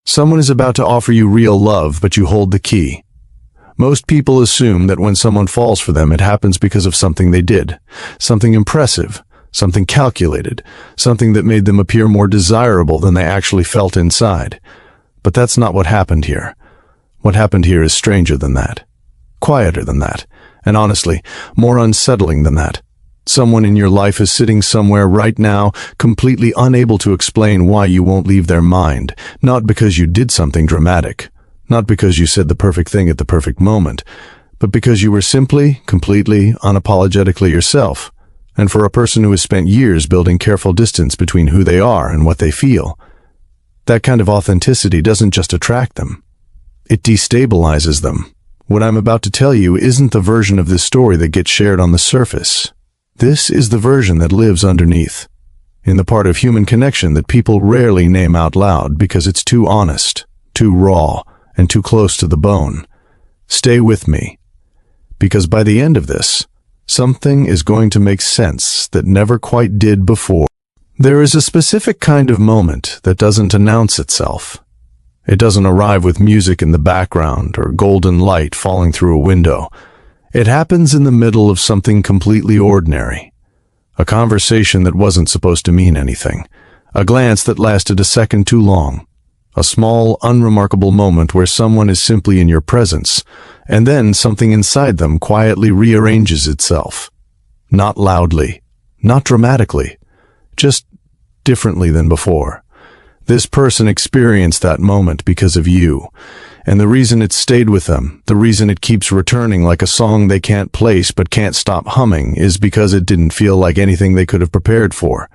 Someone is about to offer you real love, but you hold the key. Most people assume that when someone falls for them, it happens because of something they did, something impressive, something calculated, something that made them appear more desirable than they actually felt inside. But that's not what happened here. What happened here is stranger than that, quieter than that, and honestly, more unsettling than that. Someone in your life is sitting somewhere right now, completely unable to explain why you won't leave their mind, not because you did something dramatic, not because you said the perfect thing at the perfect moment, but because you were simply, completely, unapologetically yourself. And for a person who has spent years building careful distance between who they are and what they feel, that kind of authenticity doesn't just attract them. It destabilizes them. What I'm about to tell you isn't the version of this story that gets shared on the surface. This is the version that lives underneath, in the part of human connection that people rarely name out loud because it's too honest, too raw, and too close to the bone. Stay with me, because by the end of this, something is going to make sense that never quite did before. There is a specific kind of moment that doesn't announce itself. It doesn't arrive with music in the background or golden light falling through a window. It happens in the middle of something completely ordinary. A conversation that wasn't supposed to mean anything. A glance that lasted a second too long. A small, unremarkable moment where someone is simply in your presence, and then something inside them quietly rearranges itself. Not loudly, not dramatically, just differently than before. This person experienced that moment because of you, and the reason it stayed with them, the reason it keeps returning like a song they can't place but can't stop humming, is because it didn't feel like anything they could have prepared for.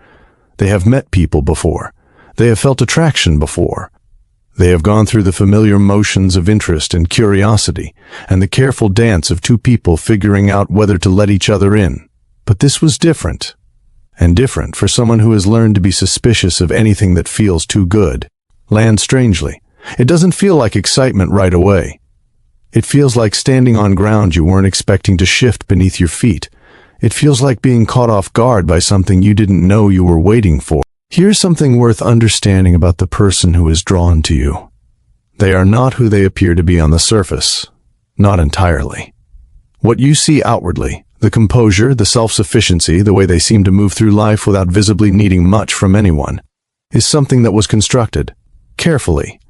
They have met people before. They have felt attraction before. They have gone through the familiar motions of interest and curiosity, and the careful dance of two people figuring out whether to let each other in. But this was different. And different for someone who has learned to be suspicious of anything that feels too good. Lands strangely. It doesn't feel like excitement right away. It feels like standing on ground you weren't expecting to shift beneath your feet. It feels like being caught off guard by something you didn't know you were waiting for. Here's something worth understanding about the person who is drawn to you. They are not who they appear to be on the surface. Not entirely. What you see outwardly, the composure, the self-sufficiency, the way they seem to move through life without visibly needing much from anyone, is something that was constructed, carefully,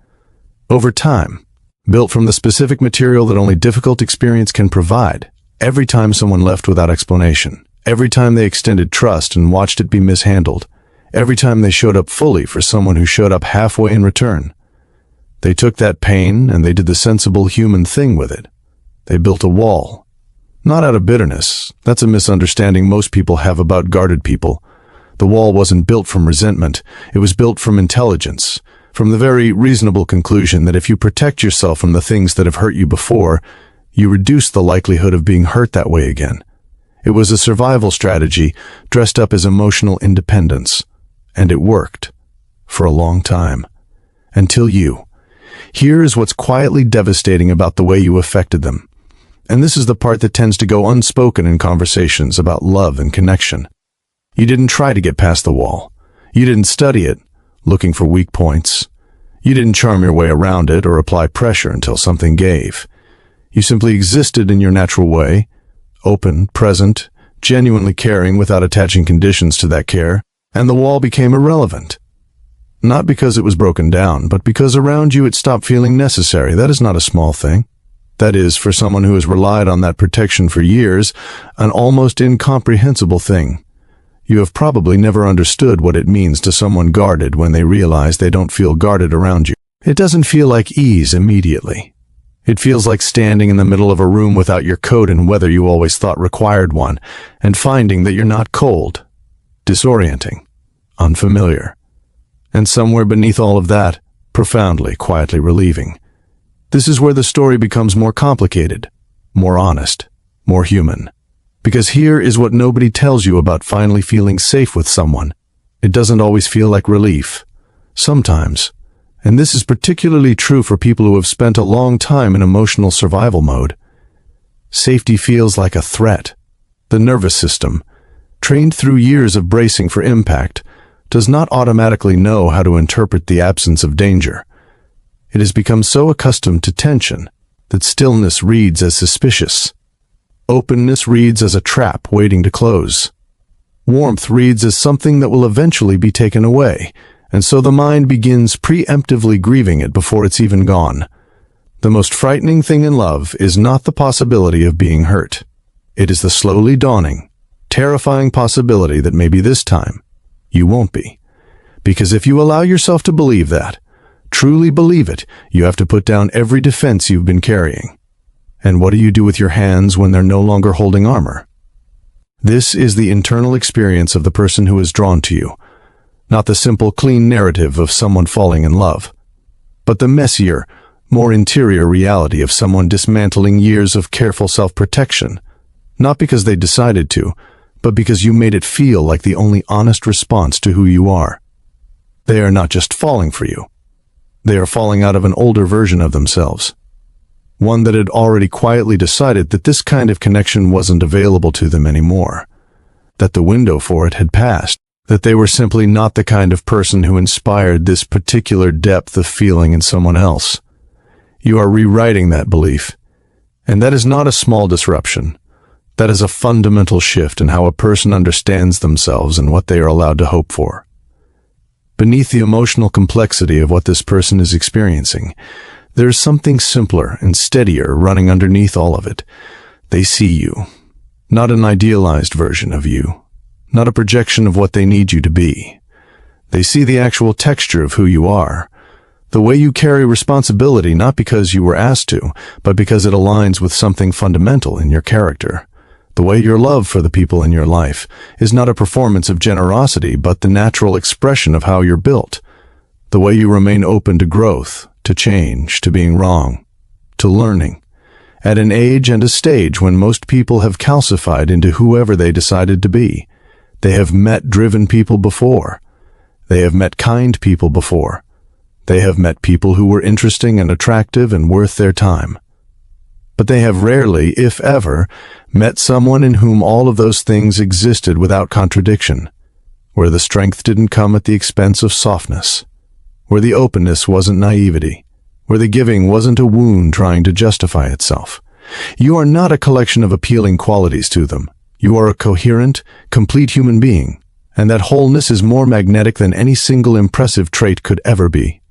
over time, built from the specific material that only difficult experience can provide. Every time someone left without explanation, every time they extended trust and watched it be mishandled, every time they showed up fully for someone who showed up halfway in return, they took that pain and they did the sensible human thing with it. They built a wall. Not out of bitterness. That's a misunderstanding most people have about guarded people. The wall wasn't built from resentment. It was built from intelligence, from the very reasonable conclusion that if you protect yourself from the things that have hurt you before, you reduce the likelihood of being hurt that way again. It was a survival strategy dressed up as emotional independence, and it worked for a long time. Until you. Here is what's quietly devastating about the way you affected them. And this is the part that tends to go unspoken in conversations about love and connection. You didn't try to get past the wall. You didn't study it, looking for weak points. You didn't charm your way around it or apply pressure until something gave. You simply existed in your natural way, open, present, genuinely caring without attaching conditions to that care, and the wall became irrelevant. Not because it was broken down, but because around you it stopped feeling necessary. That is not a small thing. That is, for someone who has relied on that protection for years, an almost incomprehensible thing. You have probably never understood what it means to someone guarded when they realize they don't feel guarded around you. It doesn't feel like ease immediately. It feels like standing in the middle of a room without your coat and weather you always thought required one, and finding that you're not cold. Disorienting. Unfamiliar. And somewhere beneath all of that, profoundly, quietly relieving. This is where the story becomes more complicated, more honest, more human. Because here is what nobody tells you about finally feeling safe with someone. It doesn't always feel like relief. Sometimes, and this is particularly true for people who have spent a long time in emotional survival mode, safety feels like a threat. The nervous system, trained through years of bracing for impact, does not automatically know how to interpret the absence of danger. It has become so accustomed to tension that stillness reads as suspicious. Openness reads as a trap waiting to close. Warmth reads as something that will eventually be taken away, and so the mind begins preemptively grieving it before it's even gone. The most frightening thing in love is not the possibility of being hurt. It is the slowly dawning, terrifying possibility that maybe this time you won't be. Because if you allow yourself to believe that, truly believe it, you have to put down every defense you've been carrying. And what do you do with your hands when they're no longer holding armor? This is the internal experience of the person who is drawn to you, not the simple, clean narrative of someone falling in love, but the messier, more interior reality of someone dismantling years of careful self-protection, not because they decided to, but because you made it feel like the only honest response to who you are. They are not just falling for you. They are falling out of an older version of themselves, one that had already quietly decided that this kind of connection wasn't available to them anymore, that the window for it had passed, that they were simply not the kind of person who inspired this particular depth of feeling in someone else. You are rewriting that belief, and that is not a small disruption. That is a fundamental shift in how a person understands themselves and what they are allowed to hope for. Beneath the emotional complexity of what this person is experiencing, there is something simpler and steadier running underneath all of it. They see you, not an idealized version of you, not a projection of what they need you to be. They see the actual texture of who you are, the way you carry responsibility not because you were asked to, but because it aligns with something fundamental in your character. The way your love for the people in your life is not a performance of generosity, but the natural expression of how you're built. The way you remain open to growth, to change, to being wrong, to learning, at an age and a stage when most people have calcified into whoever they decided to be. They have met driven people before. They have met kind people before. They have met people who were interesting and attractive and worth their time. But they have rarely, if ever, met someone in whom all of those things existed without contradiction, where the strength didn't come at the expense of softness, where the openness wasn't naivety, where the giving wasn't a wound trying to justify itself. You are not a collection of appealing qualities to them. You are a coherent, complete human being, and that wholeness is more magnetic than any single impressive trait could ever be.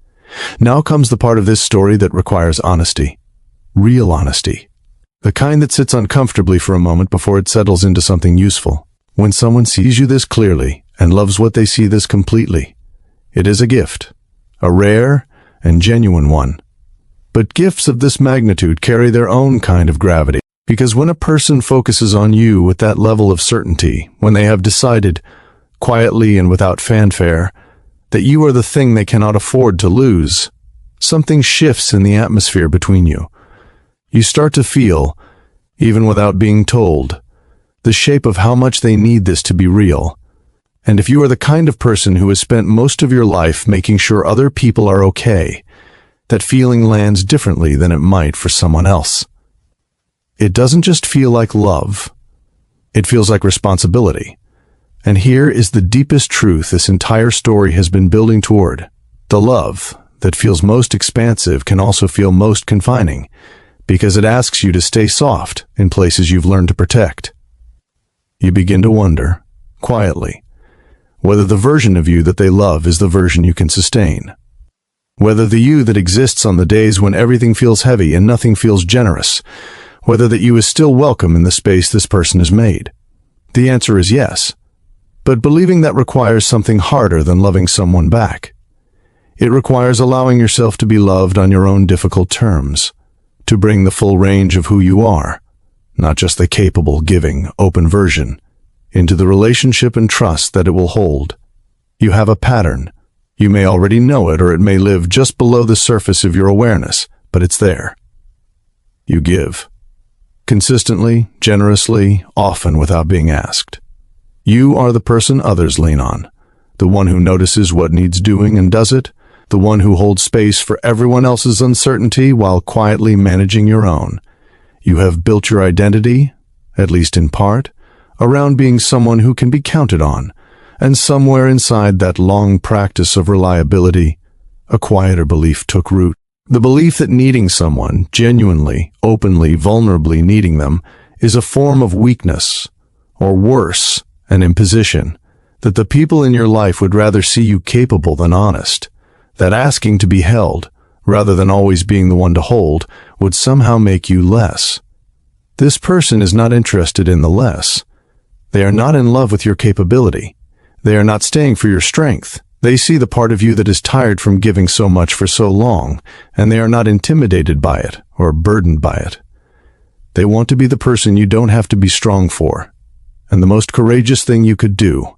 Now comes the part of this story that requires honesty. Real honesty. The kind that sits uncomfortably for a moment before it settles into something useful. When someone sees you this clearly and loves what they see this completely, it is a gift, a rare and genuine one. But gifts of this magnitude carry their own kind of gravity, because when a person focuses on you with that level of certainty, when they have decided, quietly and without fanfare, that you are the thing they cannot afford to lose, something shifts in the atmosphere between you. You start to feel, even without being told, the shape of how much they need this to be real. And if you are the kind of person who has spent most of your life making sure other people are okay, that feeling lands differently than it might for someone else. It doesn't just feel like love. It feels like responsibility. And here is the deepest truth this entire story has been building toward. The love that feels most expansive can also feel most confining, because it asks you to stay soft in places you've learned to protect. You begin to wonder, quietly, whether the version of you that they love is the version you can sustain. Whether the you that exists on the days when everything feels heavy and nothing feels generous, whether that you is still welcome in the space this person has made. The answer is yes. But believing that requires something harder than loving someone back. It requires allowing yourself to be loved on your own difficult terms, to bring the full range of who you are, not just the capable, giving, open version, into the relationship and trust that it will hold. You have a pattern. You may already know it, or it may live just below the surface of your awareness, but it's there. You give. Consistently, generously, often without being asked. You are the person others lean on, the one who notices what needs doing and does it, the one who holds space for everyone else's uncertainty while quietly managing your own. You have built your identity, at least in part, around being someone who can be counted on, and somewhere inside that long practice of reliability, a quieter belief took root. The belief that needing someone, genuinely, openly, vulnerably needing them, is a form of weakness, or worse, an imposition, that the people in your life would rather see you capable than honest, that asking to be held, rather than always being the one to hold, would somehow make you less. This person is not interested in the less. They are not in love with your capability. They are not staying for your strength. They see the part of you that is tired from giving so much for so long, and they are not intimidated by it or burdened by it. They want to be the person you don't have to be strong for. And the most courageous thing you could do,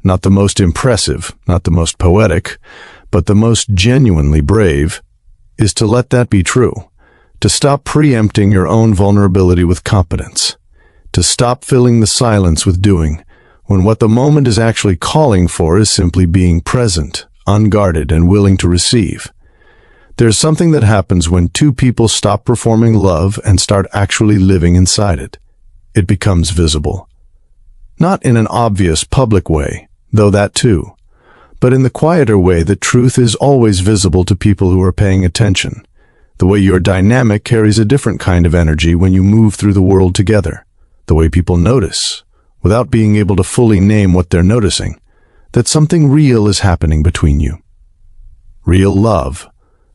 not the most impressive, not the most poetic, but the most genuinely brave, is to let that be true, to stop preempting your own vulnerability with competence, to stop filling the silence with doing, when what the moment is actually calling for is simply being present, unguarded, and willing to receive. There's something that happens when two people stop performing love and start actually living inside it. It becomes visible. Not in an obvious public way, though that too, but in the quieter way that truth is always visible to people who are paying attention. The way your dynamic carries a different kind of energy when you move through the world together. The way people notice, without being able to fully name what they're noticing, that something real is happening between you. Real love,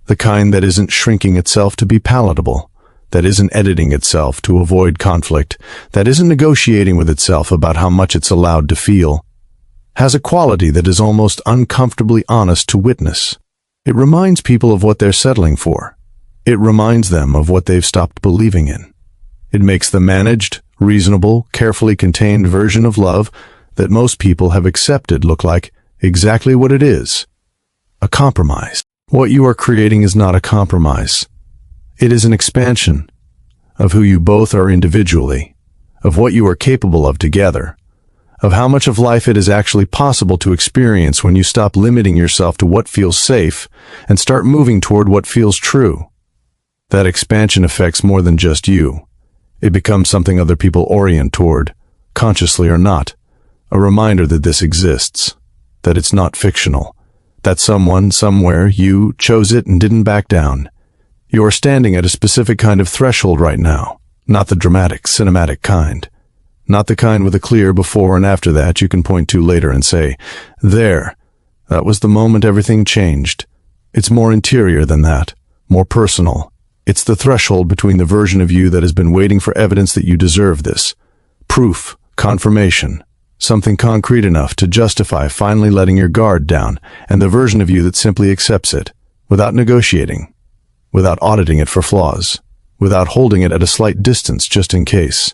the kind that isn't shrinking itself to be palatable, that isn't editing itself to avoid conflict, that isn't negotiating with itself about how much it's allowed to feel, has a quality that is almost uncomfortably honest to witness. It reminds people of what they're settling for. It reminds them of what they've stopped believing in. It makes the managed, reasonable, carefully contained version of love that most people have accepted look like exactly what it is: a compromise. What you are creating is not a compromise. It is an expansion of who you both are individually, of what you are capable of together, of how much of life it is actually possible to experience when you stop limiting yourself to what feels safe and start moving toward what feels true. That expansion affects more than just you. It becomes something other people orient toward, consciously or not, a reminder that this exists, that it's not fictional, that someone, somewhere, you chose it and didn't back down. You are standing at a specific kind of threshold right now, not the dramatic, cinematic kind. Not the kind with a clear before and after that you can point to later and say, there, that was the moment everything changed. It's more interior than that, more personal. It's the threshold between the version of you that has been waiting for evidence that you deserve this. Proof, confirmation, something concrete enough to justify finally letting your guard down, and the version of you that simply accepts it, without negotiating, without auditing it for flaws, without holding it at a slight distance just in case.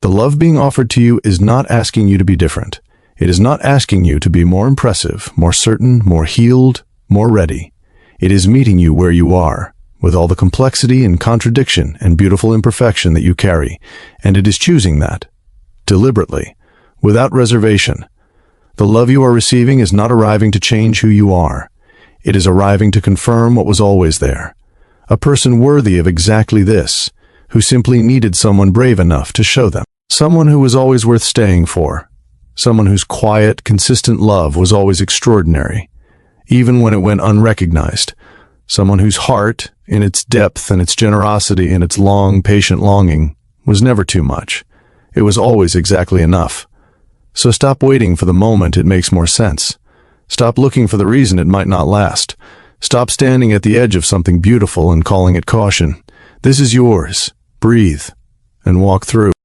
The love being offered to you is not asking you to be different. It is not asking you to be more impressive, more certain, more healed, more ready. It is meeting you where you are, with all the complexity and contradiction and beautiful imperfection that you carry, and it is choosing that, deliberately, without reservation. The love you are receiving is not arriving to change who you are. It is arriving to confirm what was always there. A person worthy of exactly this, who simply needed someone brave enough to show them. Someone who was always worth staying for. Someone whose quiet, consistent love was always extraordinary, even when it went unrecognized. Someone whose heart, in its depth and its generosity and its long, patient longing, was never too much. It was always exactly enough. So stop waiting for the moment it makes more sense. Stop looking for the reason it might not last. Stop standing at the edge of something beautiful and calling it caution. This is yours. Breathe and walk through.